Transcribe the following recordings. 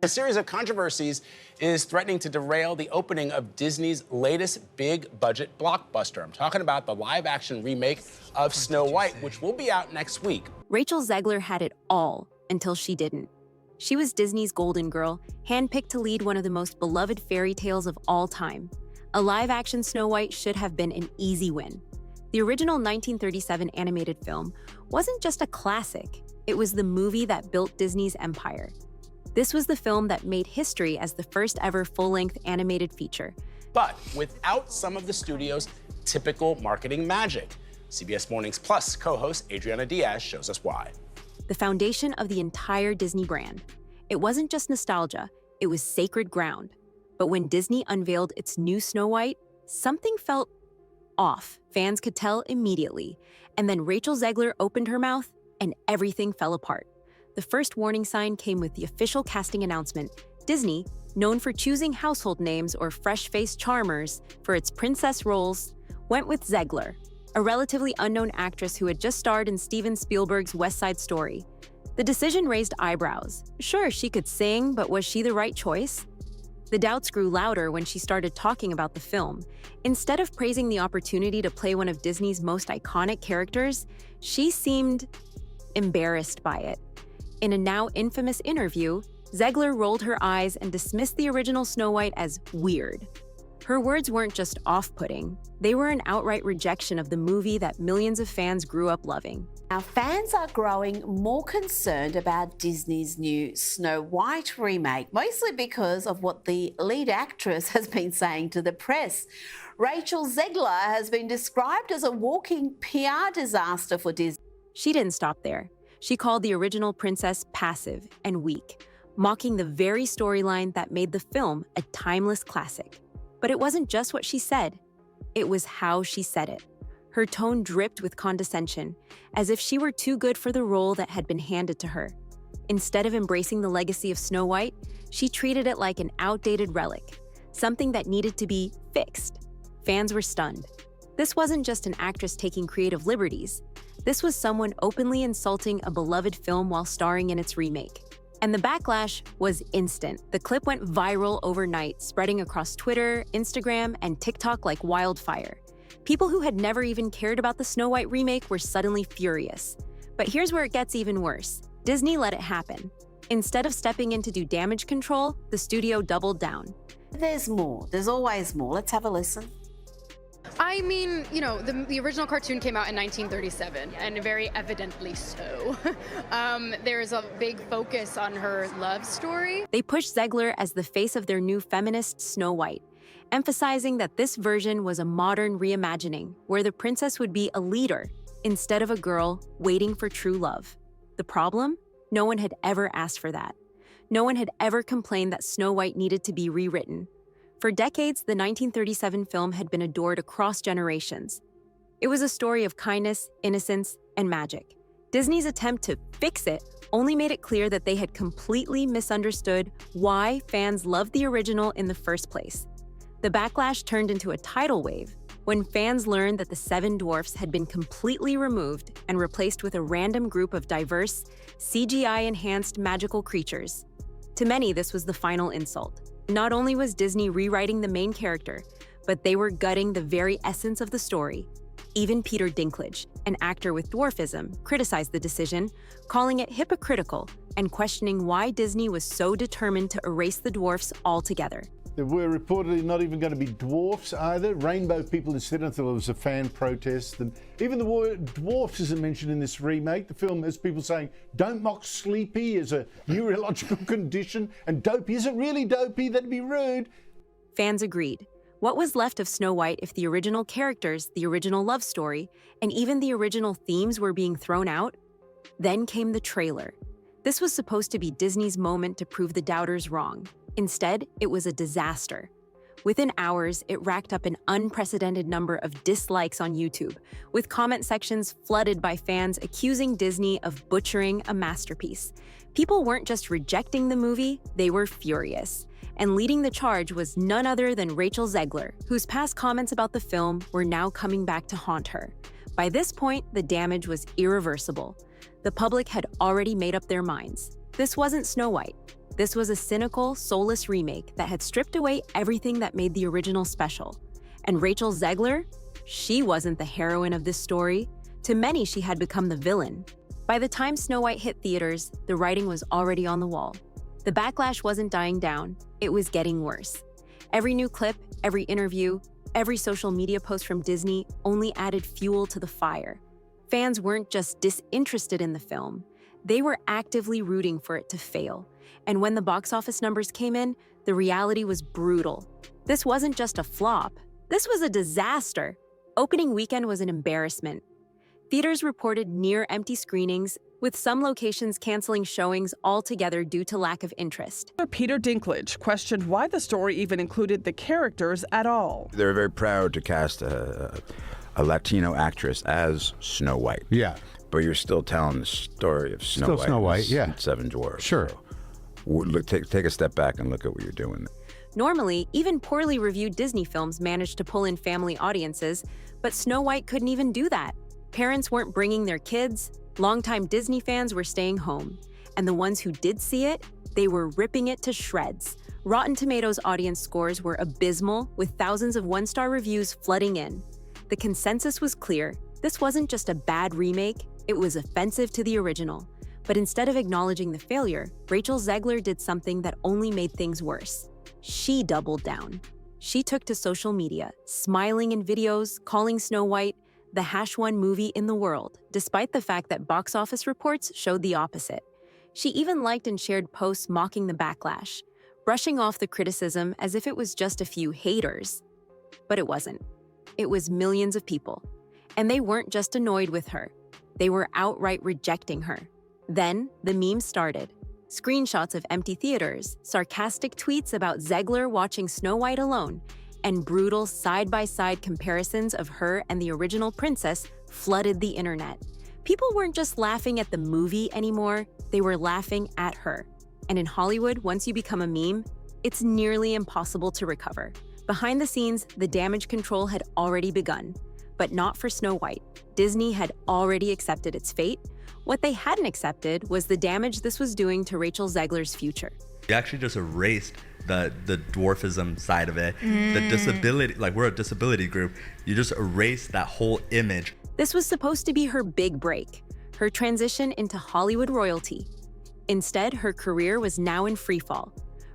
A series of controversies is threatening to derail the opening of Disney's latest big-budget blockbuster. I'm talking about the live-action remake of Snow White, which will be out next week. Rachel Zegler had it all until she didn't. She was Disney's golden girl, handpicked to lead one of the most beloved fairy tales of all time. A live-action Snow White should have been an easy win. The original 1937 animated film wasn't just a classic, it was the movie that built Disney's empire. This was the film that made history as the first ever full-length animated feature. But without some of the studio's typical marketing magic. CBS Mornings Plus co-host Adriana Diaz shows us why. The foundation of the entire Disney brand. It wasn't just nostalgia, it was sacred ground. But when Disney unveiled its new Snow White, something felt off. Fans could tell immediately. And then Rachel Zegler opened her mouth and everything fell apart. The first warning sign came with the official casting announcement. Disney, known for choosing household names or fresh-faced charmers for its princess roles, went with Zegler, a relatively unknown actress who had just starred in Steven Spielberg's West Side Story. The decision raised eyebrows. Sure, she could sing, but was she the right choice? The doubts grew louder when she started talking about the film. Instead of praising the opportunity to play one of Disney's most iconic characters, she seemed embarrassed by it. In a now infamous interview, Zegler rolled her eyes and dismissed the original Snow White as weird. Her words weren't just off-putting, they were an outright rejection of the movie that millions of fans grew up loving. Now, fans are growing more concerned about Disney's new Snow White remake, mostly because of what the lead actress has been saying to the press. Rachel Zegler has been described as a walking PR disaster for Disney. She didn't stop there. She called the original princess passive and weak, mocking the very storyline that made the film a timeless classic. But it wasn't just what she said, it was how she said it. Her tone dripped with condescension, as if she were too good for the role that had been handed to her. Instead of embracing the legacy of Snow White, she treated it like an outdated relic, something that needed to be fixed. Fans were stunned. This wasn't just an actress taking creative liberties. This was someone openly insulting a beloved film while starring in its remake. And the backlash was instant. The clip went viral overnight, spreading across Twitter, Instagram, and TikTok like wildfire. People who had never even cared about the Snow White remake were suddenly furious. But here's where it gets even worse. Disney let it happen. Instead of stepping in to do damage control, the studio doubled down. There's more. There's always more. Let's have a listen. I mean, you know, the original cartoon came out in 1937, and very evidently so. There's a big focus on her love story. They pushed Zegler as the face of their new feminist Snow White, emphasizing that this version was a modern reimagining, where the princess would be a leader instead of a girl waiting for true love. The problem? No one had ever asked for that. No one had ever complained that Snow White needed to be rewritten. For decades, the 1937 film had been adored across generations. It was a story of kindness, innocence, and magic. Disney's attempt to fix it only made it clear that they had completely misunderstood why fans loved the original in the first place. The backlash turned into a tidal wave when fans learned that the seven dwarfs had been completely removed and replaced with a random group of diverse, CGI-enhanced magical creatures. To many, this was the final insult. Not only was Disney rewriting the main character, but they were gutting the very essence of the story. Even Peter Dinklage, an actor with dwarfism, criticized the decision, calling it hypocritical and questioning why Disney was so determined to erase the dwarfs altogether. There were reportedly not even going to be dwarfs either. Rainbow people instead. I thought it was a fan protest. And even the word dwarfs isn't mentioned in this remake. The film has people saying, don't mock sleepy as a neurological condition, and dopey isn't really dopey, that'd be rude. Fans agreed. What was left of Snow White if the original characters, the original love story, and even the original themes were being thrown out? Then came the trailer. This was supposed to be Disney's moment to prove the doubters wrong. Instead, it was a disaster. Within hours, it racked up an unprecedented number of dislikes on YouTube, with comment sections flooded by fans accusing Disney of butchering a masterpiece. People weren't just rejecting the movie, they were furious. And leading the charge was none other than Rachel Zegler, whose past comments about the film were now coming back to haunt her. By this point, the damage was irreversible. The public had already made up their minds. This wasn't Snow White. This was a cynical, soulless remake that had stripped away everything that made the original special. And Rachel Zegler? She wasn't the heroine of this story. To many, she had become the villain. By the time Snow White hit theaters, the writing was already on the wall. The backlash wasn't dying down, it was getting worse. Every new clip, every interview, every social media post from Disney only added fuel to the fire. Fans weren't just disinterested in the film, they were actively rooting for it to fail. And when the box office numbers came in, the reality was brutal. This wasn't just a flop, this was a disaster. Opening weekend was an embarrassment. Theaters reported near-empty screenings, with some locations canceling showings altogether due to lack of interest. Peter Dinklage questioned why the story even included the characters at all. They were very proud to cast a Latino actress as Snow White. Yeah. But you're still telling the story of Snow White. Yeah. Seven Dwarfs. Sure. So, look, take a step back and look at what you're doing. Normally, even poorly reviewed Disney films managed to pull in family audiences, but Snow White couldn't even do that. Parents weren't bringing their kids, longtime Disney fans were staying home, and the ones who did see it, they were ripping it to shreds. Rotten Tomatoes audience scores were abysmal, with thousands of one-star reviews flooding in. The consensus was clear. This wasn't just a bad remake, it was offensive to the original. But instead of acknowledging the failure, Rachel Zegler did something that only made things worse. She doubled down. She took to social media, smiling in videos, calling Snow White the #1 movie in the world, despite the fact that box office reports showed the opposite. She even liked and shared posts mocking the backlash, brushing off the criticism as if it was just a few haters. But it wasn't. It was millions of people. And they weren't just annoyed with her. They were outright rejecting her. Then, the memes started. Screenshots of empty theaters, sarcastic tweets about Zegler watching Snow White alone, and brutal side-by-side comparisons of her and the original princess flooded the internet. People weren't just laughing at the movie anymore, they were laughing at her. And in Hollywood, once you become a meme, it's nearly impossible to recover. Behind the scenes, the damage control had already begun. But not for Snow White. Disney had already accepted its fate. What they hadn't accepted was the damage this was doing to Rachel Zegler's future. You actually just erased the dwarfism side of it, the disability, like we're a disability group, you just erased that whole image. This was supposed to be her big break, her transition into Hollywood royalty. Instead, her career was now in freefall.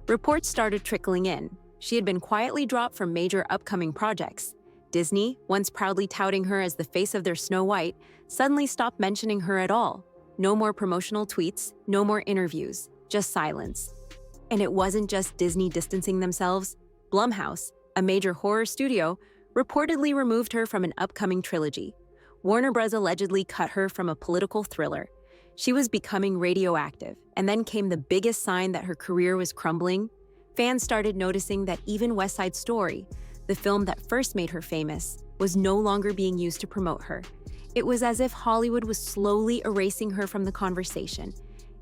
Reports started trickling in. She had been quietly dropped from major upcoming projects. Disney, once proudly touting her as the face of their Snow White, suddenly stopped mentioning her at all. No more promotional tweets, no more interviews, just silence. And it wasn't just Disney distancing themselves. Blumhouse, a major horror studio, reportedly removed her from an upcoming trilogy. Warner Bros. Allegedly cut her from a political thriller. She was becoming radioactive, and then came the biggest sign that her career was crumbling. Fans started noticing that even West Side Story, the film that first made her famous, was no longer being used to promote her. It was as if Hollywood was slowly erasing her from the conversation.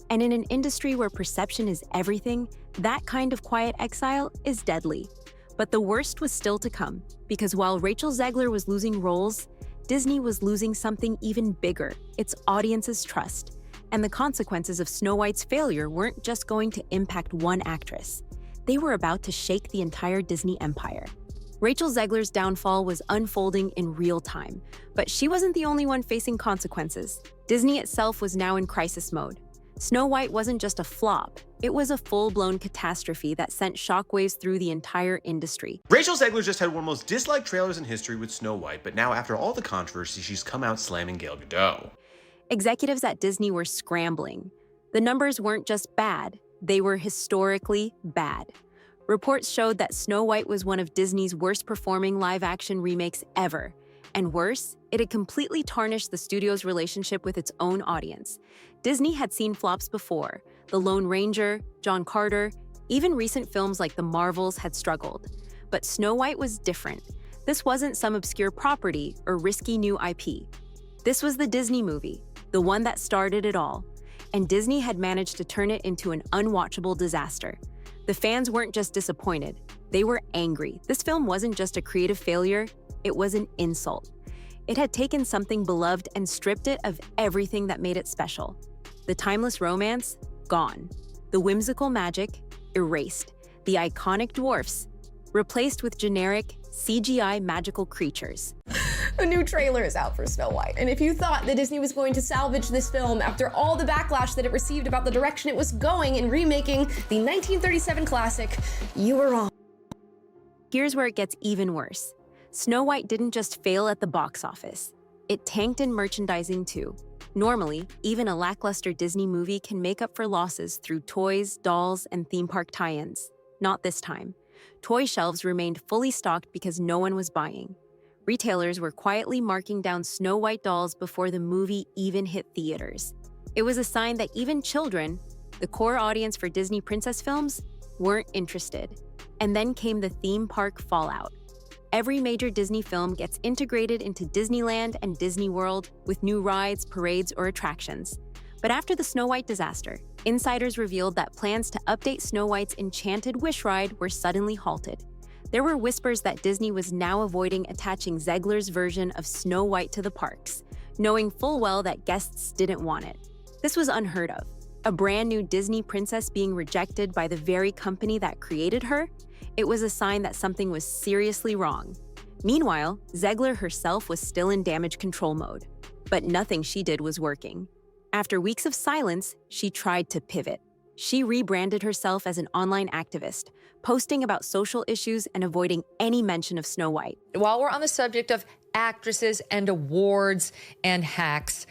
And in an industry where perception is everything, that kind of quiet exile is deadly. But the worst was still to come, because while Rachel Zegler was losing roles, Disney was losing something even bigger, its audience's trust. And the consequences of Snow White's failure weren't just going to impact one actress. They were about to shake the entire Disney empire. Rachel Zegler's downfall was unfolding in real time, but she wasn't the only one facing consequences. Disney itself was now in crisis mode. Snow White wasn't just a flop, it was a full-blown catastrophe that sent shockwaves through the entire industry. Rachel Zegler just had one of the most disliked trailers in history with Snow White, but now after all the controversy, she's come out slamming Gal Gadot. Executives at Disney were scrambling. The numbers weren't just bad, they were historically bad. Reports showed that Snow White was one of Disney's worst-performing live-action remakes ever. And worse, it had completely tarnished the studio's relationship with its own audience. Disney had seen flops before. The Lone Ranger, John Carter, even recent films like The Marvels had struggled. But Snow White was different. This wasn't some obscure property or risky new IP. This was the Disney movie, the one that started it all. And Disney had managed to turn it into an unwatchable disaster. The fans weren't just disappointed, they were angry. This film wasn't just a creative failure, it was an insult. It had taken something beloved and stripped it of everything that made it special. The timeless romance, gone. The whimsical magic erased. The iconic dwarfs replaced with generic CGI magical creatures. A new trailer is out for Snow White, and if you thought that Disney was going to salvage this film after all the backlash that it received about the direction it was going in remaking the 1937 classic, you were wrong. Here's where it gets even worse. Snow White didn't just fail at the box office. It tanked in merchandising too. Normally, even a lackluster Disney movie can make up for losses through toys, dolls, and theme park tie-ins. Not this time. Toy shelves remained fully stocked because no one was buying. Retailers were quietly marking down Snow White dolls before the movie even hit theaters. It was a sign that even children, the core audience for Disney princess films, weren't interested. And then came the theme park fallout. Every major Disney film gets integrated into Disneyland and Disney World with new rides, parades, or attractions. But after the Snow White disaster, insiders revealed that plans to update Snow White's Enchanted Wish ride were suddenly halted. There were whispers that Disney was now avoiding attaching Zegler's version of Snow White to the parks, knowing full well that guests didn't want it. This was unheard of. A brand new Disney princess being rejected by the very company that created her? It was a sign that something was seriously wrong. Meanwhile, Zegler herself was still in damage control mode. But nothing she did was working. After weeks of silence, she tried to pivot. She rebranded herself as an online activist, posting about social issues and avoiding any mention of Snow White. While we're on the subject of actresses and awards and hacks,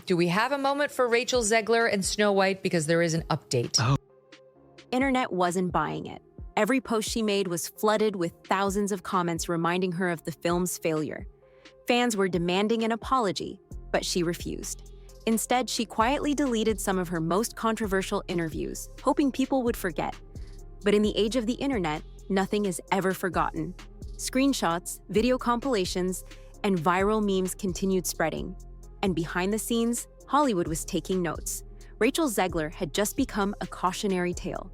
do we have a moment for Rachel Zegler and Snow White? Because there is an update. Internet wasn't buying it. Every post she made was flooded with thousands of comments reminding her of the film's failure. Fans were demanding an apology, but she refused. Instead, she quietly deleted some of her most controversial interviews, hoping people would forget. But in the age of the internet, nothing is ever forgotten. Screenshots, video compilations, and viral memes continued spreading. And behind the scenes, Hollywood was taking notes. Rachel Zegler had just become a cautionary tale.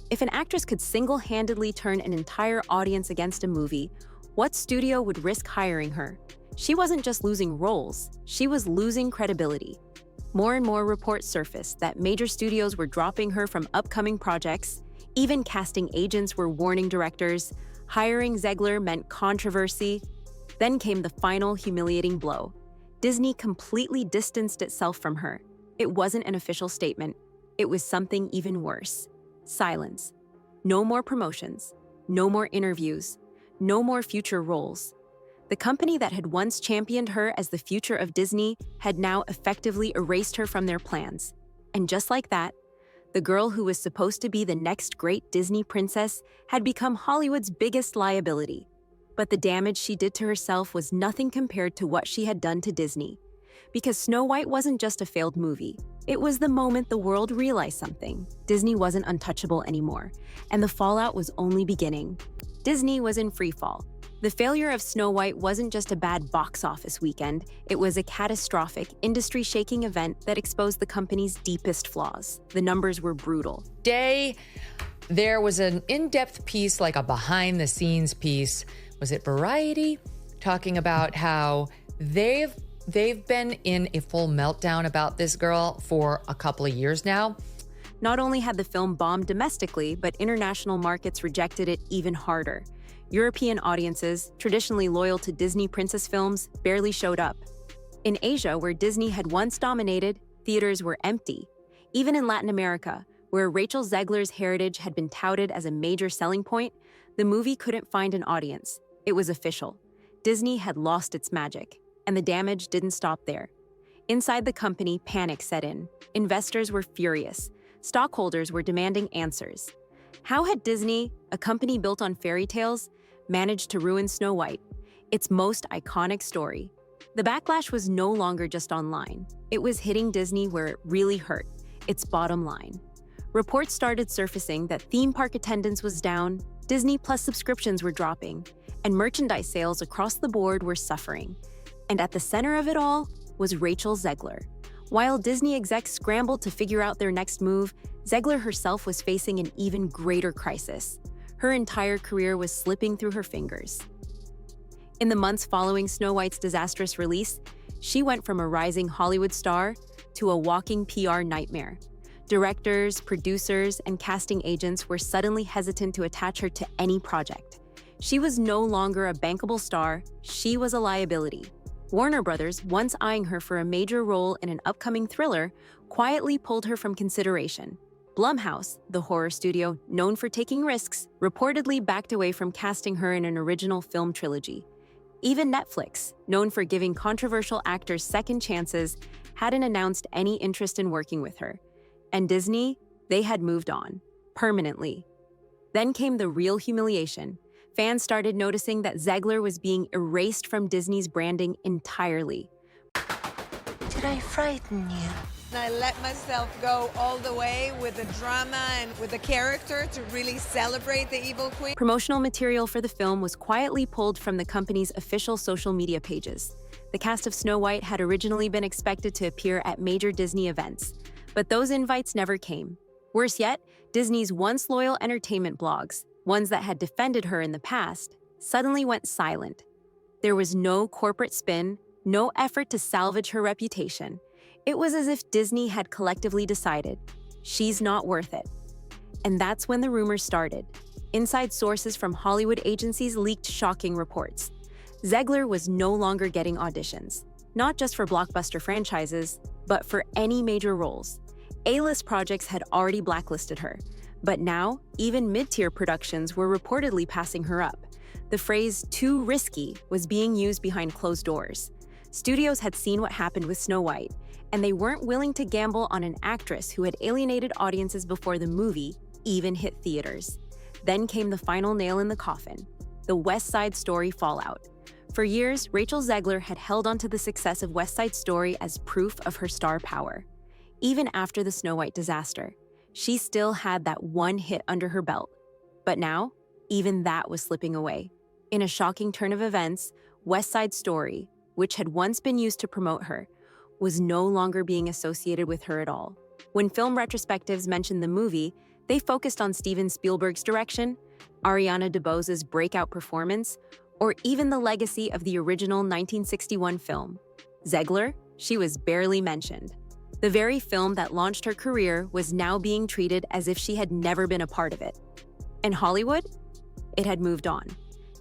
If an actress could single-handedly turn an entire audience against a movie, what studio would risk hiring her? She wasn't just losing roles, she was losing credibility. More and more reports surfaced that major studios were dropping her from upcoming projects. Even casting agents were warning directors. Hiring Zegler meant controversy. Then came the final humiliating blow. Disney completely distanced itself from her. It wasn't an official statement. It was something even worse. Silence. No more promotions. No more interviews. No more future roles. The company that had once championed her as the future of Disney had now effectively erased her from their plans. And just like that, the girl who was supposed to be the next great Disney princess had become Hollywood's biggest liability. But the damage she did to herself was nothing compared to what she had done to Disney. Because Snow White wasn't just a failed movie. It was the moment the world realized something. Disney wasn't untouchable anymore, and the fallout was only beginning. Disney was in freefall. The failure of Snow White wasn't just a bad box office weekend, it was a catastrophic, industry-shaking event that exposed the company's deepest flaws. The numbers were brutal. There was an in-depth piece, like a behind-the-scenes piece. Was it Variety? Talking about how they've been in a full meltdown about this girl for a couple of years now. Not only had the film bombed domestically, but international markets rejected it even harder. European audiences, traditionally loyal to Disney princess films, barely showed up. In Asia, where Disney had once dominated, theaters were empty. Even in Latin America, where Rachel Zegler's heritage had been touted as a major selling point, the movie couldn't find an audience. It was official. Disney had lost its magic, and the damage didn't stop there. Inside the company, panic set in. Investors were furious. Stockholders were demanding answers. How had Disney, a company built on fairy tales, managed to ruin Snow White, its most iconic story? The backlash was no longer just online. It was hitting Disney where it really hurt, its bottom line. Reports started surfacing that theme park attendance was down, Disney Plus subscriptions were dropping, and merchandise sales across the board were suffering. And at the center of it all was Rachel Zegler. While Disney execs scrambled to figure out their next move, Zegler herself was facing an even greater crisis. Her entire career was slipping through her fingers. In the months following Snow White's disastrous release, she went from a rising Hollywood star to a walking PR nightmare. Directors, producers, and casting agents were suddenly hesitant to attach her to any project. She was no longer a bankable star, she was a liability. Warner Brothers, once eyeing her for a major role in an upcoming thriller, quietly pulled her from consideration. Blumhouse, the horror studio known for taking risks, reportedly backed away from casting her in an original film trilogy. Even Netflix, known for giving controversial actors second chances, hadn't announced any interest in working with her. And Disney, they had moved on, permanently. Then came the real humiliation. Fans started noticing that Zegler was being erased from Disney's branding entirely. Did I frighten you? I let myself go all the way with the drama and with the character to really celebrate the evil queen. Promotional material for the film was quietly pulled from the company's official social media pages. The cast of Snow White had originally been expected to appear at major Disney events, but those invites never came. Worse yet, Disney's once loyal entertainment blogs, ones that had defended her in the past, suddenly went silent. There was no corporate spin, no effort to salvage her reputation. It was as if Disney had collectively decided, she's not worth it. And that's when the rumors started. Inside sources from Hollywood agencies leaked shocking reports. Zegler was no longer getting auditions, not just for blockbuster franchises, but for any major roles. A-list projects had already blacklisted her, but now even mid-tier productions were reportedly passing her up. The phrase "too risky" was being used behind closed doors. Studios had seen what happened with Snow White, and they weren't willing to gamble on an actress who had alienated audiences before the movie even hit theaters. Then came the final nail in the coffin, the West Side Story fallout. For years, Rachel Zegler had held onto the success of West Side Story as proof of her star power. Even after the Snow White disaster, she still had that one hit under her belt. But now, even that was slipping away. In a shocking turn of events, West Side Story, which had once been used to promote her, was no longer being associated with her at all. When film retrospectives mentioned the movie, they focused on Steven Spielberg's direction, Ariana DeBose's breakout performance, or even the legacy of the original 1961 film. Zegler, she was barely mentioned. The very film that launched her career was now being treated as if she had never been a part of it. And Hollywood? It had moved on.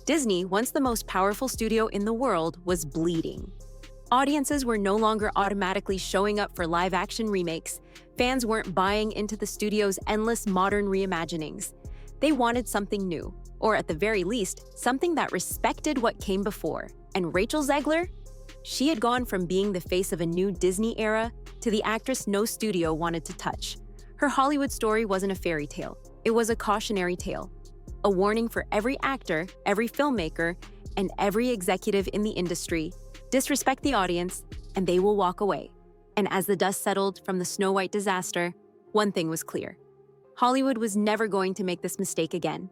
Disney, once the most powerful studio in the world, was bleeding. Audiences were no longer automatically showing up for live-action remakes. Fans weren't buying into the studio's endless modern reimaginings. They wanted something new, or at the very least, something that respected what came before. And Rachel Zegler? She had gone from being the face of a new Disney era to the actress no studio wanted to touch. Her Hollywood story wasn't a fairy tale. It was a cautionary tale. A warning for every actor, every filmmaker, and every executive in the industry: disrespect the audience, and they will walk away. And as the dust settled from the Snow White disaster, one thing was clear. Hollywood was never going to make this mistake again.